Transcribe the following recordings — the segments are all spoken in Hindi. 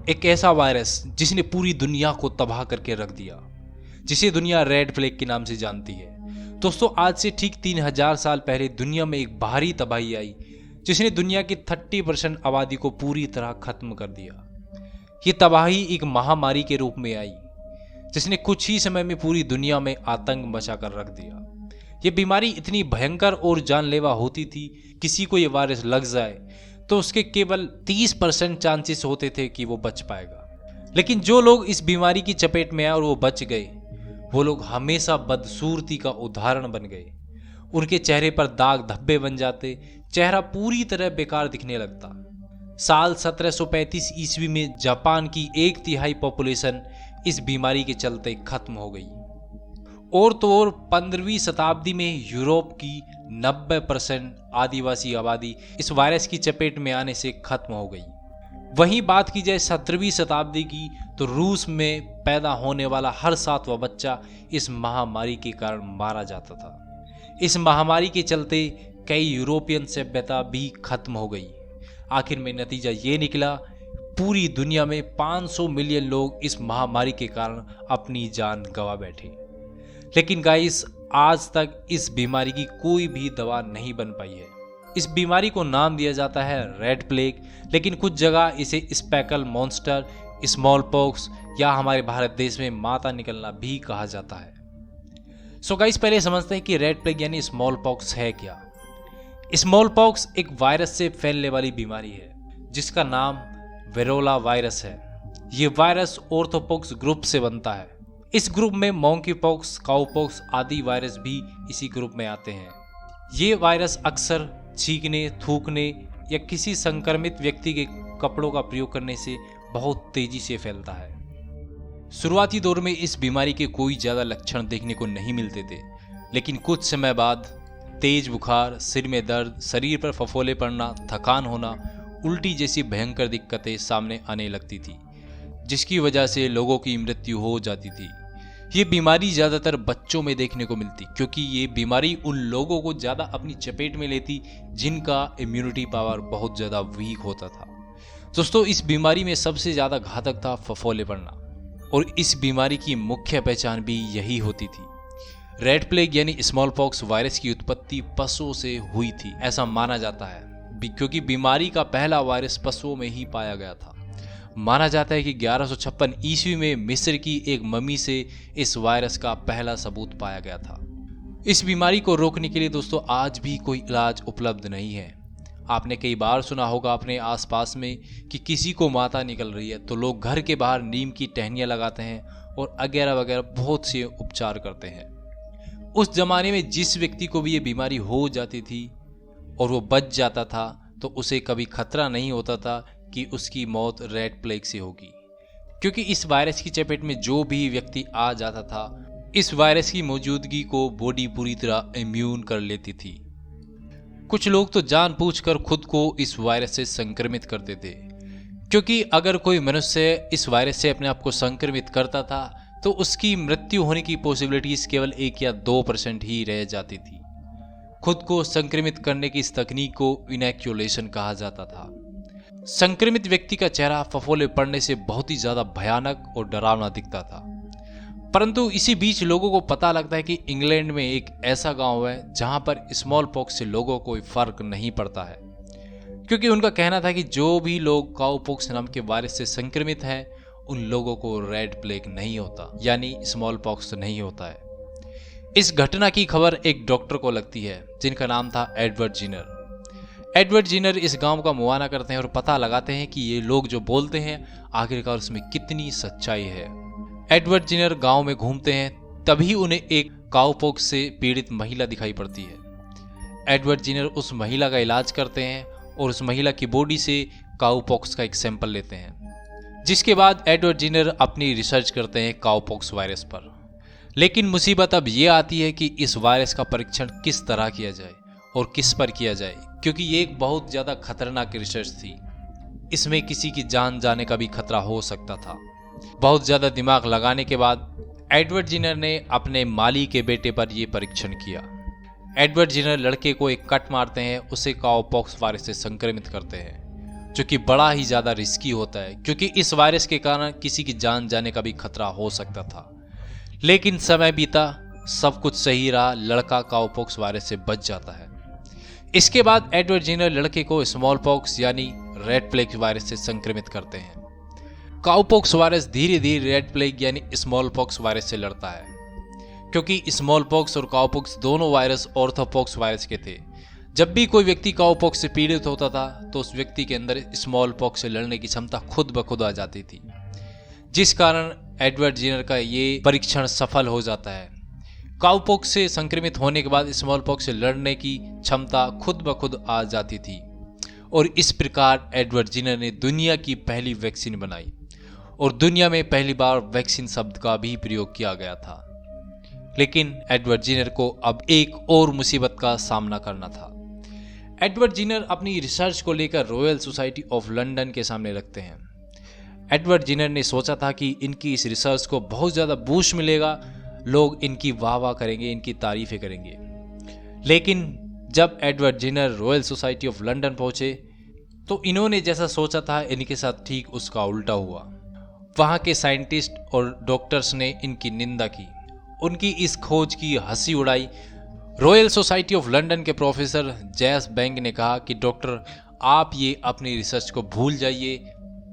एक ऐसा वायरस जिसने पूरी दुनिया को तबाह करके रख दिया, जिसे दुनिया रेड प्लेग के नाम से जानती है। दोस्तों, आज से ठीक 3000 साल पहले दुनिया में एक भारी तबाही आई जिसने दुनिया की 30% आबादी को पूरी तरह खत्म कर दिया। ये तबाही एक महामारी के रूप में आई जिसने कुछ ही समय में पूरी दुनिया में आतंक मचा कर रख दिया। ये बीमारी इतनी भयंकर और जानलेवा होती थी, किसी को ये वायरस लग जाए तो उसके केवल 30% चांसेस होते थे कि वो बच पाएगा। लेकिन जो लोग इस बीमारी की चपेट में आए और वो बच गए, वो लोग हमेशा बदसूरती का उदाहरण बन गए। उनके चेहरे पर दाग धब्बे बन जाते, चेहरा पूरी तरह बेकार दिखने लगता। साल 1735 ईस्वी में जापान की 1/3 पॉपुलेशन इस बीमारी के चलते खत्म हो गई। और तो और 15वीं शताब्दी में यूरोप की 90% आदिवासी आबादी इस वायरस की चपेट में आने से खत्म हो गई। वहीं बात की जाए 17वीं शताब्दी की, तो रूस में पैदा होने वाला हर 7वां बच्चा इस महामारी के कारण मारा जाता था। इस महामारी के चलते कई यूरोपियन सभ्यता भी खत्म हो गई। आखिर में नतीजा ये निकला, पूरी दुनिया में 500 मिलियन लोग इस महामारी के कारण अपनी जान गंवा बैठे। लेकिन गाइस, आज तक इस बीमारी की कोई भी दवा नहीं बन पाई है। इस बीमारी को नाम दिया जाता है रेड प्लेग, लेकिन कुछ जगह इसे स्पेकल मॉन्स्टर, स्मॉल पॉक्स या हमारे भारत देश में माता निकलना भी कहा जाता है। सो गाइस, पहले समझते हैं कि रेड प्लेग यानी स्मॉल पॉक्स है क्या। स्मॉल पॉक्स एक वायरस से फैलने वाली बीमारी है जिसका नाम वेरोला वायरस है। ये वायरस ऑर्थोपॉक्स ग्रुप से बनता है। इस ग्रुप में मॉन्की पॉक्स, काउपॉक्स आदि वायरस भी इसी ग्रुप में आते हैं। ये वायरस अक्सर छींकने, थूकने या किसी संक्रमित व्यक्ति के कपड़ों का प्रयोग करने से बहुत तेजी से फैलता है। शुरुआती दौर में इस बीमारी के कोई ज्यादा लक्षण देखने को नहीं मिलते थे, लेकिन कुछ समय बाद तेज बुखार, सिर में दर्द, शरीर पर फफोले पड़ना, थकान होना, उल्टी जैसी भयंकर दिक्कतें सामने आने लगती थी, जिसकी वजह से लोगों की मृत्यु हो जाती थी। ये बीमारी ज़्यादातर बच्चों में देखने को मिलती, क्योंकि ये बीमारी उन लोगों को ज़्यादा अपनी चपेट में लेती जिनका इम्यूनिटी पावर बहुत ज़्यादा वीक होता था। दोस्तों, इस बीमारी में सबसे ज़्यादा घातक था फफोले पड़ना, और इस बीमारी की मुख्य पहचान भी यही होती थी। रेड प्लेग यानी स्मॉल पॉक्स वायरस की उत्पत्ति पशुओं से हुई थी, ऐसा माना जाता है, क्योंकि बीमारी का पहला वायरस पशुओं में ही पाया गया था। माना जाता है कि 1156 ईस्वी में मिस्र की एक मम्मी से इस वायरस का पहला सबूत पाया गया था। इस बीमारी को रोकने के लिए दोस्तों आज भी कोई इलाज उपलब्ध नहीं है। आपने कई बार सुना होगा अपने आसपास में कि किसी को माता निकल रही है तो लोग घर के बाहर नीम की टहनियाँ लगाते हैं और वगैरह वगैरह बहुत से उपचार करते हैं। उस जमाने में जिस व्यक्ति को भी ये बीमारी हो जाती थी और वो बच जाता था, तो उसे कभी खतरा नहीं होता था कि उसकी मौत रेड प्लेग से होगी, क्योंकि इस वायरस की चपेट में जो भी व्यक्ति आ जाता था, इस वायरस की मौजूदगी को बॉडी पूरी तरह इम्यून कर लेती थी। कुछ लोग तो जानबूझकर खुद को इस वायरस से संक्रमित करते थे, क्योंकि अगर कोई मनुष्य इस वायरस से अपने आप को संक्रमित करता था तो उसकी मृत्यु होने की पॉसिबिलिटीज केवल 1 या 2% ही रह जाती थी। खुद को संक्रमित करने की इस तकनीक को इनैक्यूलेशन कहा जाता था। संक्रमित व्यक्ति का चेहरा फफोले पड़ने से बहुत ही ज्यादा भयानक और डरावना दिखता था। परंतु इसी बीच लोगों को पता लगता है कि इंग्लैंड में एक ऐसा गांव है जहां पर स्मॉल पॉक्स से लोगों को कोई फर्क नहीं पड़ता है, क्योंकि उनका कहना था कि जो भी लोग काउपॉक्स नाम के वायरस से संक्रमित हैं उन लोगों को रेड प्लेग नहीं होता, यानी स्मॉल पॉक्स नहीं होता है। इस घटना की खबर एक डॉक्टर को लगती है जिनका नाम था एडवर्ड जिनर। एडवर्ड जिनर इस गांव का मुआयना करते हैं और पता लगाते हैं कि ये लोग जो बोलते हैं आखिरकार उसमें कितनी सच्चाई है। एडवर्ड जिनर गांव में घूमते हैं, तभी उन्हें एक काउपॉक्स से पीड़ित महिला दिखाई पड़ती है। एडवर्ड जिनर उस महिला का इलाज करते हैं और उस महिला की बॉडी से काउपॉक्स का एक सैंपल लेते हैं, जिसके बाद एडवर्ड जिनर अपनी रिसर्च करते हैं काउपॉक्स वायरस पर। लेकिन मुसीबत अब ये आती है कि इस वायरस का परीक्षण किस तरह किया जाए और किस पर किया जाए, क्योंकि ये एक बहुत ज़्यादा खतरनाक रिसर्च थी। इसमें किसी की जान जाने का भी खतरा हो सकता था। बहुत ज़्यादा दिमाग लगाने के बाद एडवर्ड जिनर ने अपने माली के बेटे पर यह परीक्षण किया। एडवर्ड जिनर लड़के को एक कट मारते हैं, उसे काउपॉक्स वायरस से संक्रमित करते हैं, जो कि बड़ा ही ज़्यादा रिस्की होता है, क्योंकि इस वायरस के कारण किसी की जान जाने का भी खतरा हो सकता था। लेकिन समय बीता, सब कुछ सही रहा, लड़का काउपॉक्स वायरस से बच जाता है। इसके बाद एडवर्ड जेनर लड़के को स्मॉल पॉक्स यानी रेड प्लेग वायरस से संक्रमित करते हैं। काउपॉक्स वायरस धीरे धीरे रेड प्लेग यानी स्मॉल पॉक्स वायरस से लड़ता है, क्योंकि स्मॉल पॉक्स और काउपॉक्स दोनों वायरस ऑर्थोपॉक्स वायरस के थे। जब भी कोई व्यक्ति काउपॉक्स से पीड़ित होता था तो उस व्यक्ति के अंदर स्मॉल पॉक्स से लड़ने की क्षमता खुद ब खुद आ जाती थी, जिस कारण एडवर्ड जेनर का ये परीक्षण सफल हो जाता है। काउपॉक्स से संक्रमित होने के बाद स्मॉल पॉक्स से लड़ने की क्षमता खुद ब खुद आ जाती थी, और इस प्रकार एडवर्ड जेनर ने दुनिया की पहली वैक्सीन बनाई, और दुनिया में पहली बार वैक्सीन शब्द का भी प्रयोग किया गया था। लेकिन एडवर्ड जेनर को अब एक और मुसीबत का सामना करना था। एडवर्ड जेनर अपनी रिसर्च को लेकर रॉयल सोसाइटी ऑफ लंदन के सामने रखते हैं। एडवर्ड जेनर ने सोचा था कि इनकी इस रिसर्च को बहुत ज़्यादा बूस्ट मिलेगा, लोग इनकी वाह वाह करेंगे, इनकी तारीफें करेंगे। लेकिन जब Edward Jenner Royal Society of London पहुंचे तो इन्होंने जैसा सोचा था इनके साथ ठीक उसका उल्टा हुआ। वहाँ के साइंटिस्ट और डॉक्टर्स ने इनकी निंदा की, उनकी इस खोज की हंसी उड़ाई। रॉयल सोसाइटी ऑफ लंदन के प्रोफेसर जैस बैंग ने कहा कि डॉक्टर, आप ये अपनी रिसर्च को भूल जाइए,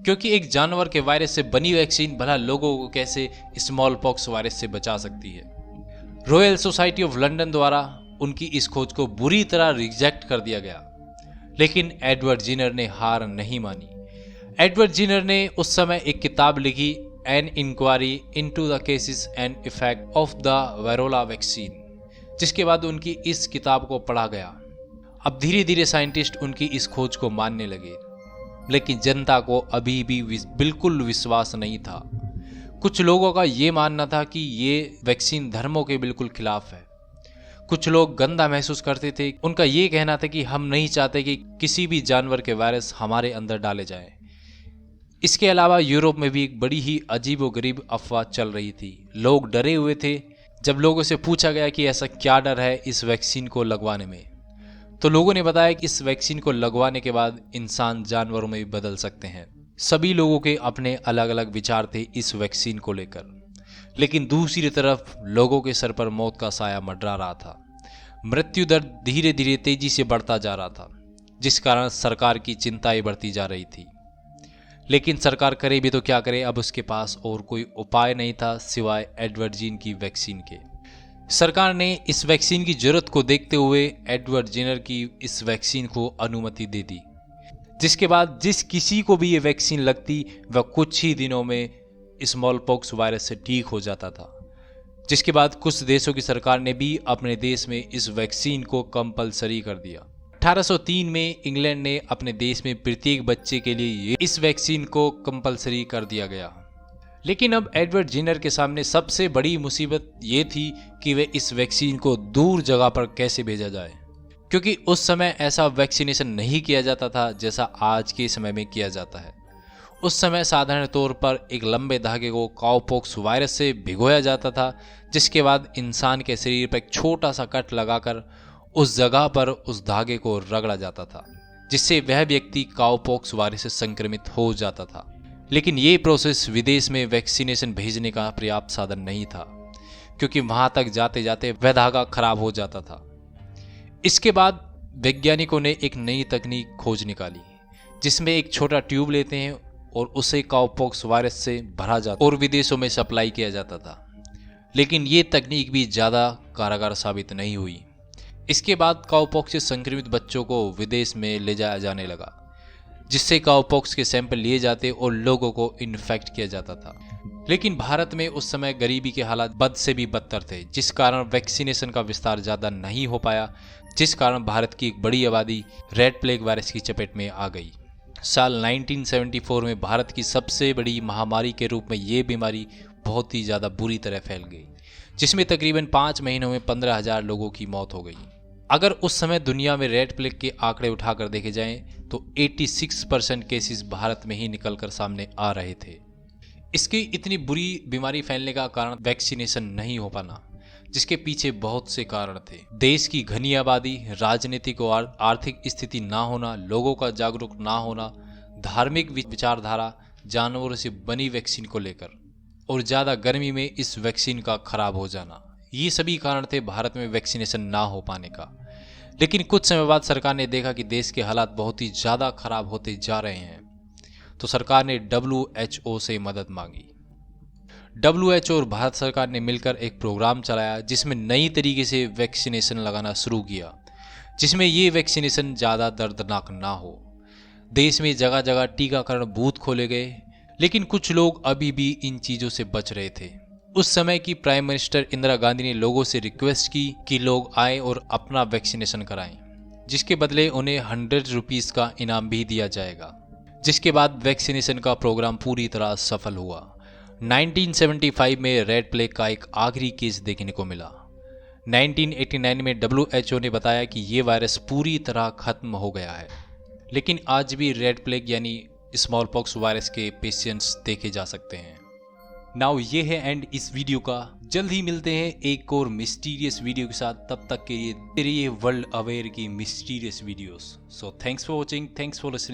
क्योंकि एक जानवर के वायरस से बनी वैक्सीन भला लोगों को कैसे स्मॉल पॉक्स वायरस से बचा सकती है। रॉयल सोसाइटी ऑफ लंदन द्वारा उनकी इस खोज को बुरी तरह रिजेक्ट कर दिया गया। लेकिन एडवर्ड जेनर ने हार नहीं मानी। एडवर्ड जेनर ने उस समय एक किताब लिखी, an inquiry into the causes and effect of the variolae vaccine, जिसके बाद उनकी इस किताब को पढ़ा गया। अब धीरे धीरे साइंटिस्ट उनकी इस खोज को मानने लगे, लेकिन जनता को अभी भी बिल्कुल विश्वास नहीं था। कुछ लोगों का ये मानना था कि ये वैक्सीन धर्मों के बिल्कुल खिलाफ है। कुछ लोग गंदा महसूस करते थे। उनका ये कहना था कि हम नहीं चाहते कि किसी भी जानवर के वायरस हमारे अंदर डाले जाएं। इसके अलावा यूरोप में भी एक बड़ी ही अजीबोगरीब अफवाह चल रही थी। लोग डरे हुए थे। जब लोगों से पूछा गया कि ऐसा क्या डर है इस वैक्सीन को लगवाने में, तो लोगों ने बताया कि इस वैक्सीन को लगवाने के बाद इंसान जानवरों में भी बदल सकते हैं। सभी लोगों के अपने अलग अलग विचार थे इस वैक्सीन को लेकर, लेकिन दूसरी तरफ लोगों के सर पर मौत का साया मंडरा रहा था। मृत्यु दर धीरे धीरे तेजी से बढ़ता जा रहा था, जिस कारण सरकार की चिंताएं बढ़ती जा रही थी। लेकिन सरकार करे भी तो क्या करे, अब उसके पास और कोई उपाय नहीं था सिवाय एडवर्ड जेनर की वैक्सीन के। सरकार ने इस वैक्सीन की जरूरत को देखते हुए एडवर्ड जेनर की इस वैक्सीन को अनुमति दे दी, जिसके बाद जिस किसी को भी ये वैक्सीन लगती वह कुछ ही दिनों में स्मॉल पॉक्स वायरस से ठीक हो जाता था। जिसके बाद कुछ देशों की सरकार ने भी अपने देश में इस वैक्सीन को कंपलसरी कर दिया। 1803 में इंग्लैंड ने अपने देश में प्रत्येक बच्चे के लिए इस वैक्सीन को कंपलसरी कर दिया गया। लेकिन अब एडवर्ड जेनर के सामने सबसे बड़ी मुसीबत ये थी कि वे इस वैक्सीन को दूर जगह पर कैसे भेजा जाए, क्योंकि उस समय ऐसा वैक्सीनेशन नहीं किया जाता था जैसा आज के समय में किया जाता है। उस समय साधारण तौर पर एक लंबे धागे को काउपॉक्स वायरस से भिगोया जाता था, जिसके बाद इंसान के शरीर पर एक छोटा सा कट लगाकर उस जगह पर उस धागे को रगड़ा जाता था, जिससे वह व्यक्ति काउपॉक्स वायरस से संक्रमित हो जाता था। लेकिन ये प्रोसेस विदेश में वैक्सीनेशन भेजने का पर्याप्त साधन नहीं था, क्योंकि वहां तक जाते जाते वह धागा खराब हो जाता था। इसके बाद वैज्ञानिकों ने एक नई तकनीक खोज निकाली, जिसमें एक छोटा ट्यूब लेते हैं और उसे काउपॉक्स वायरस से भरा जाता और विदेशों में सप्लाई किया जाता था। लेकिन ये तकनीक भी ज़्यादा कारगर साबित नहीं हुई। इसके बाद काउपॉक्स से संक्रमित बच्चों को विदेश में ले जाया जाने लगा, जिससे काउपॉक्स के सैंपल लिए जाते और लोगों को इन्फेक्ट किया जाता था। लेकिन भारत में उस समय गरीबी के हालात बद से भी बदतर थे, जिस कारण वैक्सीनेशन का विस्तार ज़्यादा नहीं हो पाया, जिस कारण भारत की एक बड़ी आबादी रेड प्लेग वायरस की चपेट में आ गई। साल 1974 में भारत की सबसे बड़ी महामारी के रूप में ये बीमारी बहुत ही ज़्यादा बुरी तरह फैल गई, जिसमें तकरीबन 5 महीनों में 15,000 लोगों की मौत हो गई। अगर उस समय दुनिया में रेड प्लेग के आंकड़े उठाकर देखे जाएं तो 86% केसेस भारत में ही निकलकर सामने आ रहे थे। इसकी इतनी बुरी बीमारी फैलने का कारण वैक्सीनेशन नहीं हो पाना, जिसके पीछे बहुत से कारण थे। देश की घनी आबादी, राजनीतिक और आर्थिक स्थिति ना होना, लोगों का जागरूक ना होना, धार्मिक विचारधारा जानवरों से बनी वैक्सीन को लेकर और ज़्यादा गर्मी में इस वैक्सीन का खराब हो जाना, ये सभी कारण थे भारत में वैक्सीनेशन ना हो पाने का। लेकिन कुछ समय बाद सरकार ने देखा कि देश के हालात बहुत ही ज़्यादा खराब होते जा रहे हैं, तो सरकार ने WHO से मदद मांगी। WHO और भारत सरकार ने मिलकर एक प्रोग्राम चलाया जिसमें नई तरीके से वैक्सीनेशन लगाना शुरू किया, जिसमें ये वैक्सीनेशन ज़्यादा दर्दनाक ना हो। देश में जगह जगह टीकाकरण बूथ खोले गए, लेकिन कुछ लोग अभी भी इन चीज़ों से बच रहे थे। उस समय की प्राइम मिनिस्टर इंदिरा गांधी ने लोगों से रिक्वेस्ट की कि लोग आए और अपना वैक्सीनेशन कराएं, जिसके बदले उन्हें 100 रुपीज़ का इनाम भी दिया जाएगा। जिसके बाद वैक्सीनेशन का प्रोग्राम पूरी तरह सफल हुआ। 1975 में रेड प्लेग का एक आखिरी केस देखने को मिला। 1989 में WHO ने बताया कि ये वायरस पूरी तरह खत्म हो गया है, लेकिन आज भी रेड प्लेग यानी स्मॉल पॉक्स वायरस के पेशेंट्स देखे जा सकते हैं। नाउ ये है एंड इस वीडियो का। जल्द ही मिलते हैं एक और मिस्टीरियस वीडियो के साथ। तब तक के लिए वर्ल्ड अवेयर की mysterious videos. So thanks for watching, thanks for listening.